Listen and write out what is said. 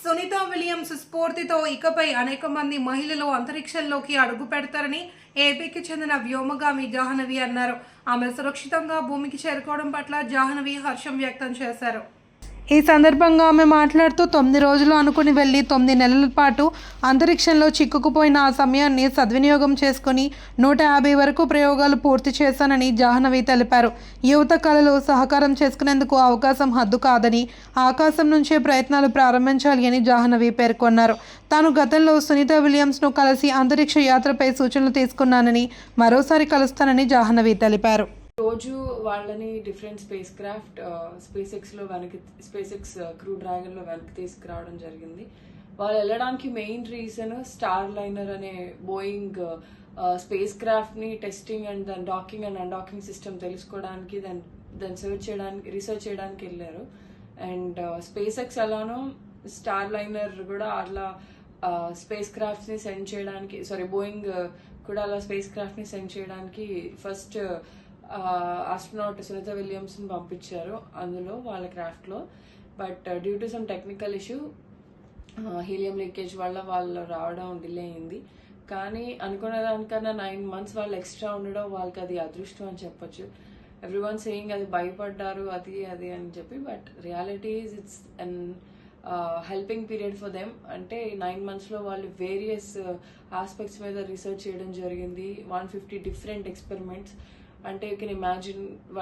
Sunitha Williams స్ఫూర్తితో ఇకపై అనేక మంది మహిళలు అంతరిక్షంలోకి అడుగు పెడతారని ఏపీకి చెందిన వ్యోమగామి జాహ్నవి అన్నారు. ఆమె సురక్షితంగా భూమికి చేరుకోవడం పట్ల జాహ్నవి హర్షం వ్యక్తం చేశారు. ఈ సందర్భంగా ఆమె మాట్లాడుతూ 9 రోజులు అనుకుని వెళ్ళి 9 నెలల పాటు అంతరిక్షంలో చిక్కుకుపోయిన ఆ సమయాన్ని సద్వినియోగం చేసుకుని 150 వరకు ప్రయోగాలు పూర్తి చేశానని జాహ్నవి తెలిపారు. యువత కళలు సహకారం చేసుకునేందుకు అవకాశం హద్దు కాదని, ఆకాశం నుంచే ప్రయత్నాలు ప్రారంభించాలి అని జాహ్నవి పేర్కొన్నారు. తాను గతంలో సునీత విలియమ్స్ను కలిసి అంతరిక్ష యాత్రపై సూచనలు తీసుకున్నానని, మరోసారి కలుస్తానని జాహ్నవి తెలిపారు. రోజు వాళ్ళని different space X crew dragon లో వెనక్కి తీసుకురావడం జరిగింది. వాళ్ళు వెళ్ళడానికి మెయిన్ రీజన్ స్టార్ లైనర్ అనే బోయింగ్ స్పేస్ క్రాఫ్ట్ ని టెస్టింగ్ అండ్ దాని డాకింగ్ అండ్ అన్డాకింగ్ సిస్టమ్ తెలుసుకోవడానికి, దాన్ని రీసెర్చ్ చేయడానికి వెళ్ళారు. అండ్ స్పేస్ ఎక్స్ ఎలానో స్టార్ లైనర్ కూడా అట్లా స్పేస్ క్రాఫ్ట్స్ ని సెండ్ చేయడానికి, బోయింగ్ కూడా అలా స్పేస్ క్రాఫ్ట్ ని సెండ్ చేయడానికి ఫస్ట్ ఆస్ట్రోనాట్ సునీత విలియమ్స్ ని పంపించారు అందులో వాళ్ళ క్రాఫ్ట్ లో. But due to some technical issue helium leakage వల్ల వాళ్ళు రావడం డిలే అయింది. కానీ అనుకున్న దానికన్నా 9 months వాళ్ళు ఎక్స్ట్రా ఉండడం వాళ్ళకి అది అదృష్టం అని చెప్పొచ్చు. ఎవ్రీవన్ సేయింగ్ అది భయపడ్డారు అది అని చెప్పి, but reality is it's an helping period for them. అంటే 9 months లో వాళ్ళు వేరియస్ ఆస్పెక్ట్స్ మీద రీసెర్చ్ చేయడం జరిగింది. 150 డిఫరెంట్ ఎక్స్పెరిమెంట్స్. అంటే యూ కెన్ ఇమాజిన్ వాళ్ళు